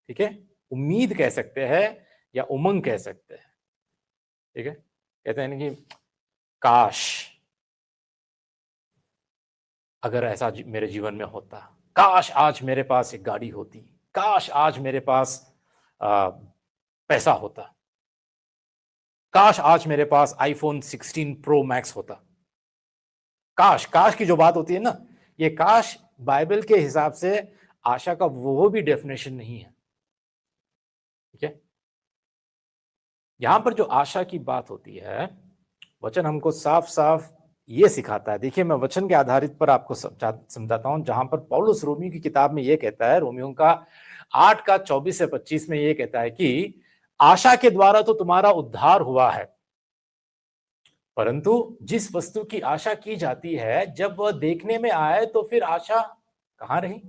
ठीक है, उम्मीद कह सकते हैं या उमंग कह सकते हैं। ठीक है, कहते हैं ना कि काश अगर ऐसा मेरे जीवन में होता, काश आज मेरे पास एक गाड़ी होती, काश आज मेरे पास पैसा होता, काश आज मेरे पास iPhone 16 Pro Max होता। काश, काश की जो बात होती है ना, ये काश बाइबल के हिसाब से आशा का वो भी डेफिनेशन नहीं है। ठीक है, यहां पर जो आशा की बात होती है, वचन हमको साफ साफ ये सिखाता है। देखिए, मैं वचन के आधारित पर आपको समझाता हूं, जहां पर पौलुस रोमियो की किताब में ये कहता है, रोमियो का 8:24 से 25 में ये कहता है कि आशा के द्वारा तो तुम्हारा उद्धार हुआ है, परंतु जिस वस्तु की आशा की जाती है जब वह देखने में आए तो फिर आशा कहां रही।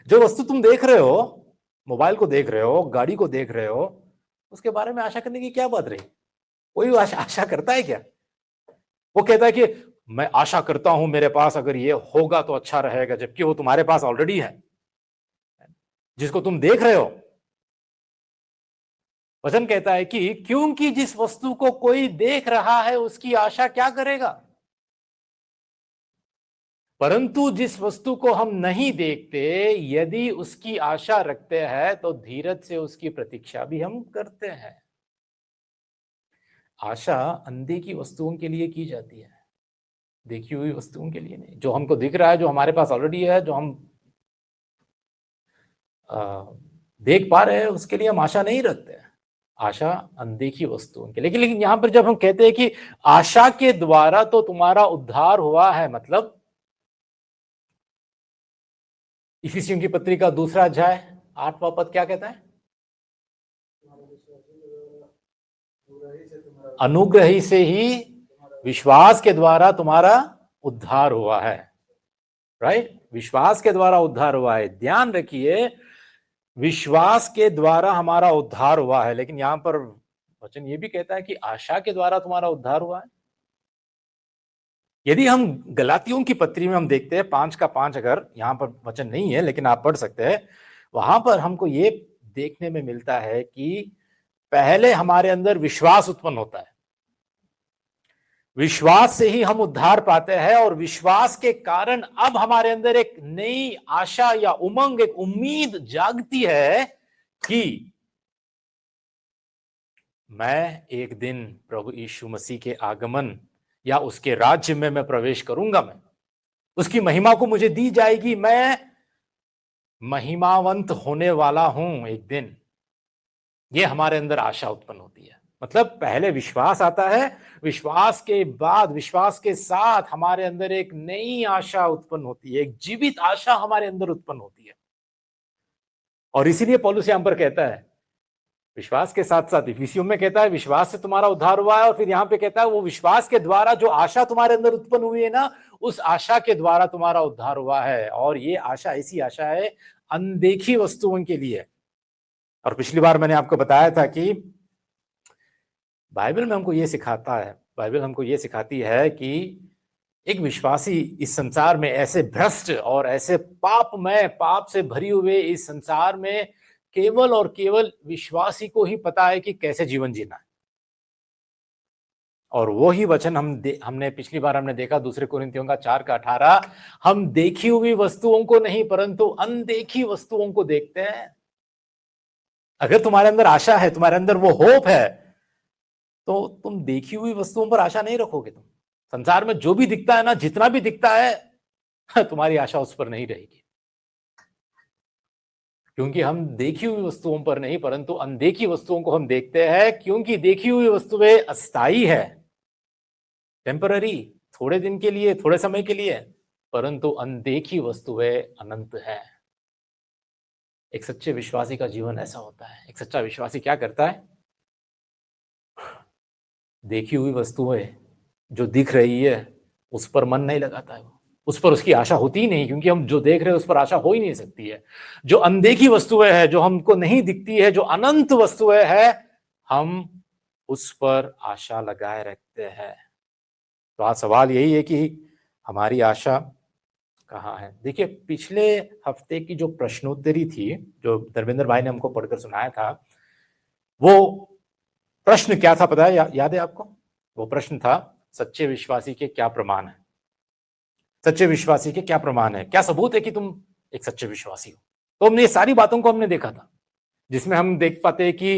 जो वस्तु तुम देख रहे हो, मोबाइल को देख रहे हो, गाड़ी को देख रहे हो, उसके बारे में आशा करने की क्या बात रही। कोई आशा करता है क्या? वो कहता है कि मैं आशा करता हूं मेरे पास अगर ये होगा तो अच्छा रहेगा, जबकि वो तुम्हारे पास ऑलरेडी है जिसको तुम देख रहे हो। वचन कहता है कि क्योंकि जिस वस्तु को कोई देख रहा है उसकी आशा क्या करेगा, परंतु जिस वस्तु को हम नहीं देखते यदि उसकी आशा रखते हैं तो धीरज से उसकी प्रतीक्षा भी हम करते हैं। आशा अनदेखी वस्तुओं के लिए की जाती है, देखी हुई वस्तुओं के लिए नहीं। जो हमको दिख रहा है, जो हमारे पास ऑलरेडी है, जो हम देख पा रहे हैं, उसके लिए हम आशा नहीं रखते हैं। आशा अनदेखी वस्तुओं के लिए। लेकिन यहां पर जब हम कहते हैं कि आशा के द्वारा तो तुम्हारा उद्धार हुआ है, मतलब इफिसियों की पत्री का 2 अध्याय 8वां पद क्या कहता है? अनुग्रह ही से ही विश्वास के द्वारा तुम्हारा उद्धार हुआ है। राइट, विश्वास के द्वारा उद्धार हुआ है। ध्यान रखिए, विश्वास के द्वारा हमारा उद्धार हुआ है। लेकिन यहां पर वचन ये भी कहता है कि आशा के द्वारा तुम्हारा उद्धार हुआ है। यदि हम गलातियों की पत्री में हम देखते हैं 5:5, अगर यहां पर वचन नहीं है लेकिन आप पढ़ सकते हैं, वहां पर हमको ये देखने में मिलता है कि पहले हमारे अंदर विश्वास उत्पन्न होता है, विश्वास से ही हम उद्धार पाते हैं, और विश्वास के कारण अब हमारे अंदर एक नई आशा या उमंग, एक उम्मीद जागती है कि मैं एक दिन प्रभु यीशु मसीह के आगमन या उसके राज्य में मैं प्रवेश करूंगा, मैं उसकी महिमा को मुझे दी जाएगी, मैं महिमावंत होने वाला हूं एक दिन। ये हमारे अंदर आशा उत्पन्न होती है। मतलब पहले विश्वास आता है, विश्वास के बाद, विश्वास के साथ हमारे अंदर एक नई आशा उत्पन्न होती है, एक जीवित आशा हमारे अंदर उत्पन्न होती है। और इसीलिए पौलुस यहां पर कहता है, विश्वास के साथ साथ इफिसियों में कहता है विश्वास से तुम्हारा उद्धार हुआ है, और फिर यहां पे कहता है वो विश्वास के द्वारा जो आशा तुम्हारे अंदर उत्पन्न हुई है ना, उस आशा के द्वारा तुम्हारा उद्धार हुआ है। और ये आशा ऐसी आशा है अनदेखी वस्तुओं के लिए। और पिछली बार मैंने आपको बताया था कि बाइबल में हमको ये सिखाता है, बाइबल हमको ये सिखाती है कि एक विश्वासी इस संसार में, ऐसे भ्रष्ट और ऐसे पापमय, पाप से भरी हुए इस संसार में केवल और केवल विश्वासी को ही पता है कि कैसे जीवन जीना है। और वो ही वचन हमने पिछली बार हमने देखा 2 कुरिन्थियों का 4:18, हम देखी हुई वस्तुओं को नहीं परंतु अनदेखी वस्तुओं को देखते हैं। अगर तुम्हारे अंदर आशा है, तुम्हारे अंदर वो होप है, तो तुम देखी हुई वस्तुओं पर आशा नहीं रखोगे। तुम संसार में जो भी दिखता है ना, जितना भी दिखता है, तुम्हारी आशा उस पर नहीं रहेगी, क्योंकि हम देखी हुई वस्तुओं पर नहीं परंतु अनदेखी वस्तुओं को हम देखते हैं। क्योंकि देखी हुई वस्तुएं अस्थायी है, टेम्पररी, थोड़े दिन के लिए, थोड़े समय के लिए, परंतु अनदेखी वस्तुएं अनंत है। एक सच्चे विश्वासी का जीवन ऐसा होता है। एक सच्चा विश्वासी क्या करता है? देखी हुई वस्तुएं जो दिख रही है उस पर मन नहीं लगाता है, उस पर उसकी आशा होती ही नहीं, क्योंकि हम जो देख रहे हैं उस पर आशा हो ही नहीं सकती है। जो अनदेखी वस्तुएं हैं, जो हमको नहीं दिखती है, जो अनंत वस्तुएं हैं, हम उस पर आशा लगाए रखते हैं। तो आज सवाल यही है कि हमारी आशा कहाँ है? देखिए, पिछले हफ्ते की जो प्रश्नोत्तरी थी, जो धर्मेंद्र भाई ने हमको पढ़कर सुनाया था, वो प्रश्न क्या था पता है? याद है आपको? वो प्रश्न था, सच्चे विश्वासी के क्या प्रमाण है? सच्चे विश्वासी के क्या प्रमाण है? क्या सबूत है कि तुम एक सच्चे विश्वासी हो? तो हमने ये सारी बातों को हमने देखा था, जिसमें हम देख पाते हैं कि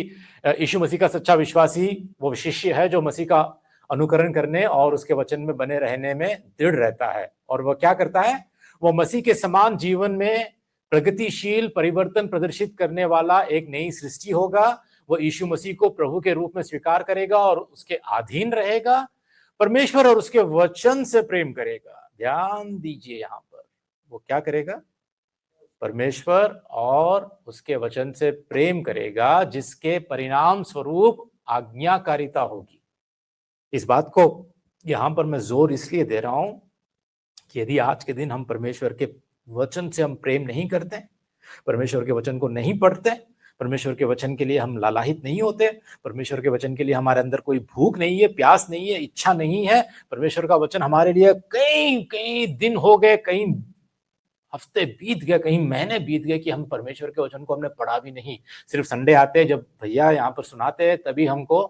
यीशु मसीह का सच्चा विश्वासी वो शिष्य है जो मसीह का अनुकरण करने और उसके वचन में बने रहने में दृढ़ रहता है। और वह क्या करता है? वो मसीह के समान जीवन में प्रगतिशील परिवर्तन प्रदर्शित करने वाला एक नई सृष्टि होगा। वो यीशु मसीह को प्रभु के रूप में स्वीकार करेगा और उसके अधीन रहेगा, परमेश्वर और उसके वचन से प्रेम करेगा। ध्यान दीजिए, यहां पर वो क्या करेगा? परमेश्वर और उसके वचन से प्रेम करेगा, जिसके परिणाम स्वरूप आज्ञाकारिता होगी। इस बात को यहां पर मैं जोर इसलिए दे रहा हूं कि यदि आज के दिन हम परमेश्वर के वचन से हम प्रेम नहीं करते, परमेश्वर के वचन को नहीं पढ़ते, परमेश्वर के वचन के लिए हम लालायित नहीं होते, परमेश्वर के वचन के लिए हमारे अंदर कोई भूख नहीं है, प्यास नहीं है, इच्छा नहीं है, परमेश्वर का वचन हमारे लिए कई कई दिन हो गए, कई हफ्ते बीत गए, कई महीने बीत गए कि हम परमेश्वर के वचन को हमने पढ़ा भी नहीं। सिर्फ संडे आते हैं, जब भैया यहाँ पर सुनाते हैं तभी हमको,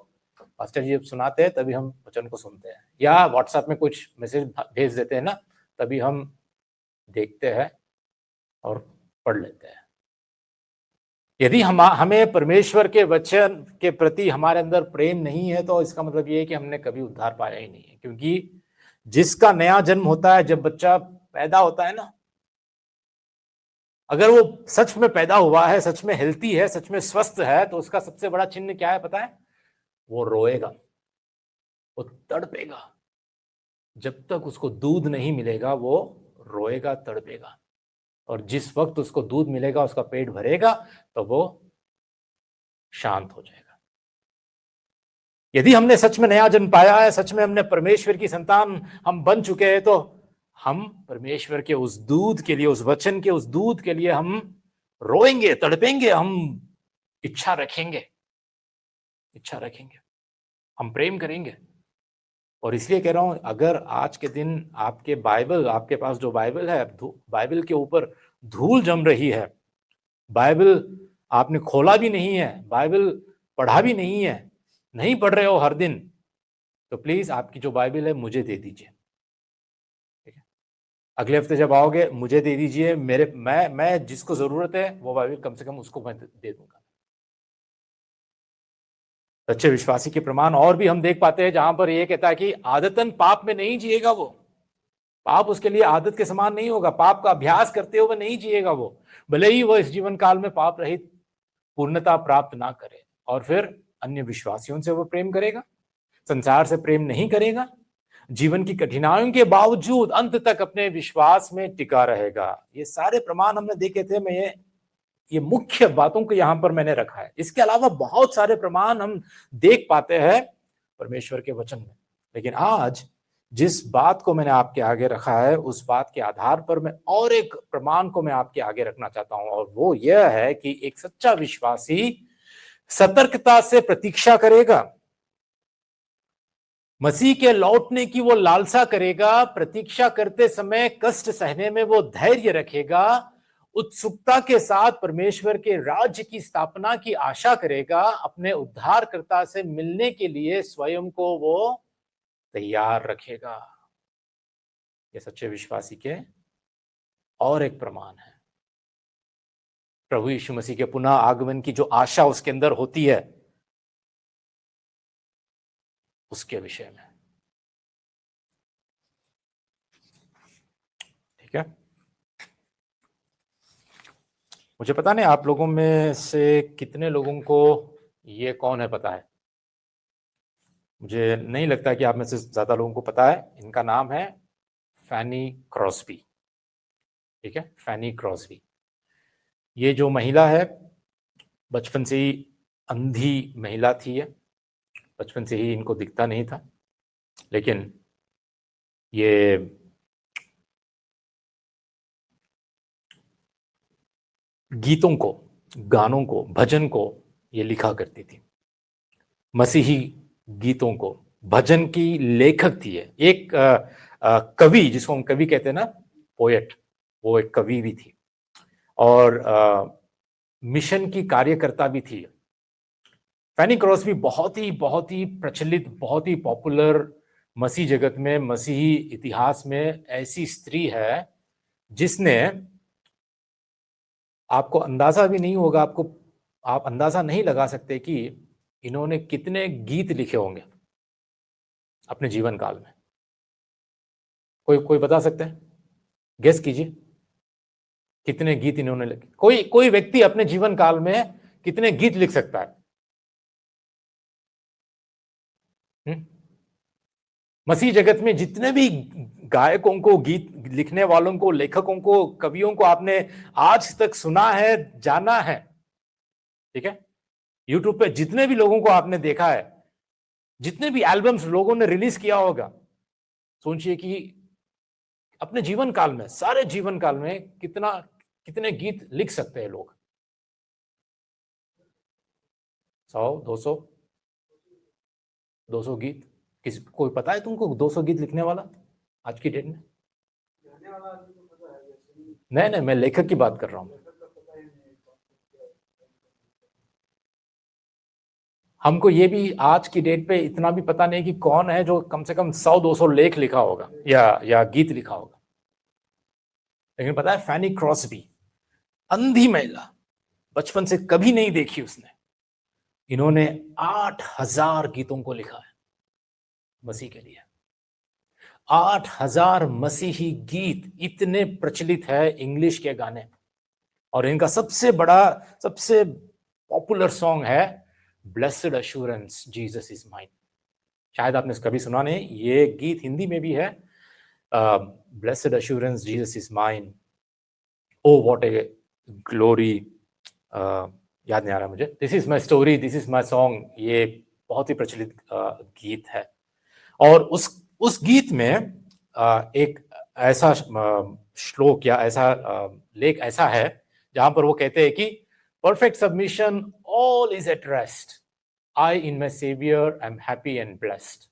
पास्टर जी जब सुनाते हैं तभी हम वचन को सुनते हैं, या व्हाट्सएप में कुछ मैसेज भेज देते हैं ना, तभी हम देखते हैं और पढ़ लेते हैं। यदि हमें परमेश्वर के वचन के प्रति हमारे अंदर प्रेम नहीं है, तो इसका मतलब ये है कि हमने कभी उद्धार पाया ही नहीं है। क्योंकि जिसका नया जन्म होता है, जब बच्चा पैदा होता है ना, अगर वो सच में पैदा हुआ है, सच में हेल्थी है, सच में स्वस्थ है, तो उसका सबसे बड़ा चिन्ह क्या है पता है? वो रोएगा, वो तड़पेगा। जब तक उसको दूध नहीं मिलेगा वो रोएगा, तड़पेगा। और जिस वक्त उसको दूध मिलेगा, उसका पेट भरेगा, तो वो शांत हो जाएगा। यदि हमने सच में नया जन्म पाया है, सच में हमने परमेश्वर की संतान हम बन चुके हैं, तो हम परमेश्वर के उस दूध के लिए, उस वचन के उस दूध के लिए हम रोएंगे, तड़पेंगे, हम इच्छा रखेंगे, हम प्रेम करेंगे। और इसलिए कह रहा हूं, अगर आज के दिन आपके बाइबल, आपके पास जो बाइबल है, बाइबल के ऊपर धूल जम रही है, बाइबल आपने खोला भी नहीं है, बाइबल पढ़ा भी नहीं है, नहीं पढ़ रहे हो हर दिन, तो प्लीज आपकी जो बाइबल है मुझे दे दीजिए। ठीक है, अगले हफ्ते जब आओगे मुझे दे दीजिए। मैं जिसको जरूरत है वो बाइबल कम से कम उसको मैं दे दूंगा। सच्चे विश्वासी के प्रमाण और भी हम देख पाते हैं, जहां पर यह कहता है कि आदतन पाप में नहीं जिएगा वो, पाप उसके लिए आदत के समान नहीं होगा, पाप का अभ्यास करते हुए नहीं जिएगा वो, भले ही वो इस जीवन काल में पाप रहित पूर्णता प्राप्त ना करे। और फिर अन्य विश्वासियों से वो प्रेम करेगा, संसार से प्रेम नहीं करेगा, जीवन की कठिनाइयों के बावजूद अंत तक अपने विश्वास में टिका रहेगा। ये सारे प्रमाण हमने देखे थे, मैं ये मुख्य बातों को यहां पर मैंने रखा है। इसके अलावा बहुत सारे प्रमाण हम देख पाते हैं परमेश्वर के वचन में, लेकिन आज जिस बात को मैंने आपके आगे रखा है, उस बात के आधार पर मैं और एक प्रमाण को मैं आपके आगे रखना चाहता हूं, और वो यह है कि एक सच्चा विश्वासी सतर्कता से प्रतीक्षा करेगा, मसीह के लौटने की वो लालसा करेगा, प्रतीक्षा करते समय कष्ट सहने में वो धैर्य रखेगा, उत्सुकता के साथ परमेश्वर के राज्य की स्थापना की आशा करेगा, अपने उद्धारकर्ता से मिलने के लिए स्वयं को वो तैयार रखेगा। ये सच्चे विश्वासी के और एक प्रमाण है। प्रभु यीशु मसीह के पुनः आगमन की जो आशा उसके अंदर होती है, उसके विषय में। ठीक है, मुझे पता नहीं आप लोगों में से कितने लोगों को ये कौन है पता है। मुझे नहीं लगता कि आप में से ज्यादा लोगों को पता है। इनका नाम है फैनी क्रॉस्बी। ठीक है, फैनी क्रॉस्बी। ये जो महिला है, बचपन से ही अंधी महिला थी। ये बचपन से ही इनको दिखता नहीं था, लेकिन ये गीतों को, गानों को, भजन को ये लिखा करती थी, मसीही गीतों को, भजन की लेखक थी। एक कवि, जिसको हम कवि कहते हैं ना, पोएट, वो एक कवि भी थी, और मिशन की कार्यकर्ता भी थी। फैनी क्रॉस्बी बहुत ही प्रचलित, बहुत ही पॉपुलर मसीह जगत में, मसीही इतिहास में ऐसी स्त्री है जिसने, आपको अंदाजा भी नहीं होगा, आप अंदाजा नहीं लगा सकते कि इन्होंने कितने गीत लिखे होंगे अपने जीवन काल में। कोई बता सकते हैं? गेस कीजिए, कितने गीत इन्होंने लिखे? कोई व्यक्ति अपने जीवन काल में कितने गीत लिख सकता है? मसीह जगत में जितने भी गायकों को, गीत लिखने वालों को, लेखकों को, कवियों को आपने आज तक सुना है, जाना है, ठीक है, यूट्यूब पे जितने भी लोगों को आपने देखा है, जितने भी एल्बम्स लोगों ने रिलीज किया होगा, सोचिए कि अपने जीवन काल में, सारे जीवन काल में कितने गीत लिख सकते हैं लोग। 100, 200, 200 गीत। कोई पता है तुमको 200 गीत लिखने वाला आज की डेट में? नहीं नहीं, मैं लेखक की बात कर रहा हूं। हमको ये भी आज की डेट पे इतना भी पता नहीं कि कौन है जो कम से कम 100-200 लेख लिखा होगा या गीत लिखा होगा। लेकिन पता है, फैनी क्रॉस्बी, अंधी महिला, बचपन से कभी नहीं देखी उसने, इन्होंने 8,000 गीतों को लिखा है मसीह के लिए। 8,000 मसीही गीत इतने प्रचलित है इंग्लिश के गाने। और इनका सबसे बड़ा, सबसे पॉपुलर सॉन्ग है blessed assurance Jesus is mine. शायद आपने कभी सुना नहीं, ये गीत हिंदी में भी है, blessed assurance Jesus is mine, oh what a glory, याद नहीं आ रहा मुझे, this is my story, this is my song, ये बहुत ही प्रचलित गीत है। और उस गीत में एक ऐसा श्लोक या ऐसा लेख ऐसा है जहां पर वो कहते हैं कि perfect submission, all is at rest, I in my saviour I am happy and blessed,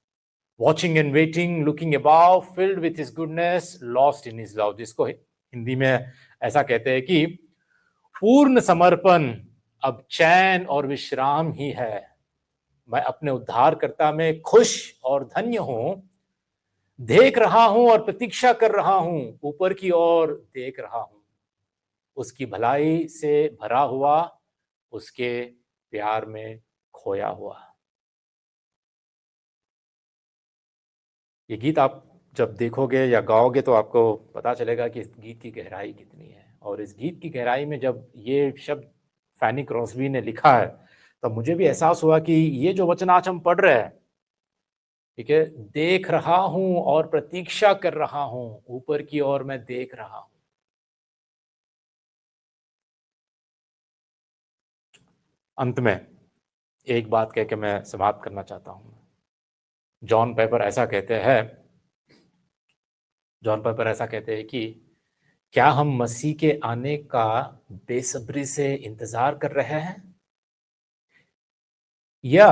watching and waiting, looking above, filled with his goodness, lost in his love. जिसको हिंदी में ऐसा कहते हैं कि पूर्ण समर्पण अब चैन और विश्राम ही है, मैं अपने उद्धारकर्ता में खुश और धन्य हूं, देख रहा हूं और प्रतीक्षा कर रहा हूं, ऊपर की ओर देख रहा हूं, उसकी भलाई से भरा हुआ, उसके प्यार में खोया हुआ। ये गीत आप जब देखोगे या गाओगे तो आपको पता चलेगा कि इस गीत की गहराई कितनी है। और इस गीत की गहराई में जब ये शब्द फैनी क्रॉस्बी ने लिखा है, तब मुझे भी एहसास हुआ कि ये जो वचन आज हम पढ़ रहे हैं, ठीक है, देख रहा हूं और प्रतीक्षा कर रहा हूं, ऊपर की ओर मैं देख रहा हूं। अंत में एक बात कह के मैं समाप्त करना चाहता हूं। जॉन पेपर ऐसा कहते हैं, जॉन पेपर ऐसा कहते हैं कि क्या हम मसीह के आने का बेसब्री से इंतजार कर रहे हैं, या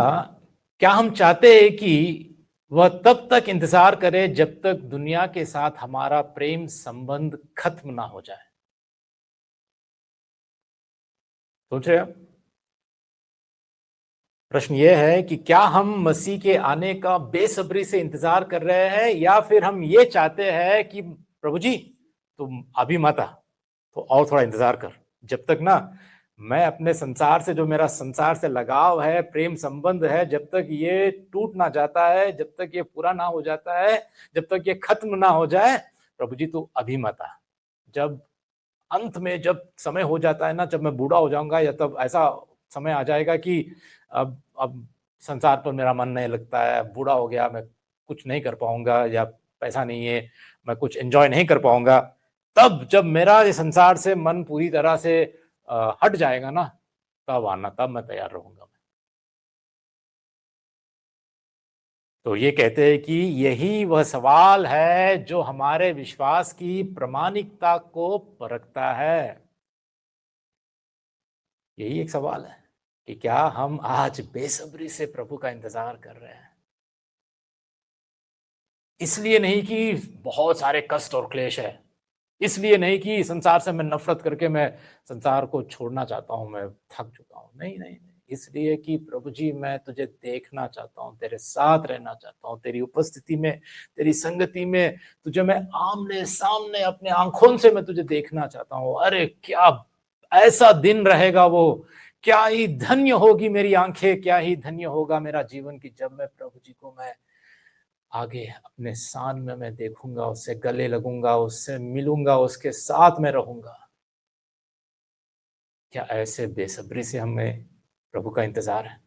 क्या हम चाहते हैं कि वह तब तक इंतजार करे जब तक दुनिया के साथ हमारा प्रेम संबंध खत्म ना हो जाए? सोच रहे आप? प्रश्न यह है कि क्या हम मसीह के आने का बेसब्री से इंतजार कर रहे हैं, या फिर हम ये चाहते हैं कि प्रभु जी तुम अभी मत आ, तो और थोड़ा इंतजार कर, जब तक ना मैं अपने संसार से, जो मेरा संसार से लगाव है, प्रेम संबंध है, जब तक ये टूट ना जाता है, जब तक ये पूरा ना हो जाता है, जब तक ये खत्म ना हो जाए, प्रभु जी तू अभी मत आ। जब अंत में जब समय हो जाता है ना, जब मैं बूढ़ा हो जाऊंगा, या तब ऐसा समय आ जाएगा कि अब संसार पर मेरा मन नहीं लगता है, बूढ़ा हो गया, मैं कुछ नहीं कर पाऊंगा, या पैसा नहीं है, मैं कुछ एंजॉय नहीं कर पाऊंगा, तब जब मेरा ये संसार से मन पूरी तरह से हट जाएगा ना, तब आना, तब मैं तैयार रहूंगा। तो ये कहते हैं कि यही वह सवाल है जो हमारे विश्वास की प्रामाणिकता को परखता है। यही एक सवाल है कि क्या हम आज बेसब्री से प्रभु का इंतजार कर रहे हैं। इसलिए नहीं कि बहुत सारे कष्ट और क्लेश है, इसलिए नहीं कि संसार से मैं नफरत करके मैं संसार को छोड़ना चाहता हूं, मैं थक चुका हूं, नहीं नहीं नहीं, इसलिए कि प्रभु जी मैं तुझे देखना चाहता हूं, तेरे साथ रहना चाहता हूं, तेरी उपस्थिति में, तेरी संगति में तुझे मैं आमने सामने अपने आंखों से मैं तुझे देखना चाहता हूं। अरे क्या ऐसा दिन रहेगा वो, क्या ही धन्य होगी मेरी आंखें, क्या ही धन्य होगा मेरा जीवन की जब मैं प्रभु जी को मैं आगे अपने सान में मैं देखूंगा, उससे गले लगूंगा, उससे मिलूंगा, उसके साथ में रहूंगा। क्या ऐसे बेसब्री से हमें प्रभु का इंतजार है?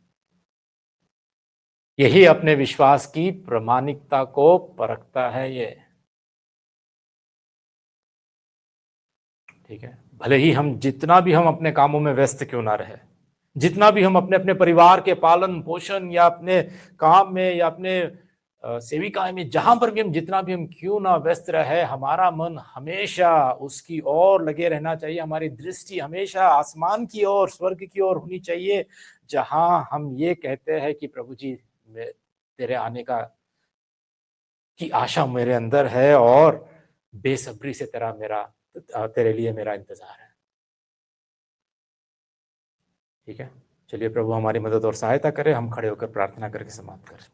यही अपने विश्वास की प्रामाणिकता को परखता है ये। ठीक है, भले ही हम जितना भी हम अपने कामों में व्यस्त क्यों ना रहे, जितना भी हम अपने अपने परिवार के पालन पोषण या अपने काम में या अपने सेविकाएं में जहां पर भी हम जितना भी हम क्यों ना व्यस्त रहे, हमारा मन हमेशा उसकी ओर लगे रहना चाहिए। हमारी दृष्टि हमेशा आसमान की ओर, स्वर्ग की ओर होनी चाहिए, जहां हम ये कहते हैं कि प्रभु जी, तेरे आने का की आशा मेरे अंदर है और बेसब्री से तेरे लिए मेरा इंतजार है। ठीक है, चलिए प्रभु हमारी मदद और सहायता करे। हम खड़े होकर प्रार्थना करके समाप्त करें।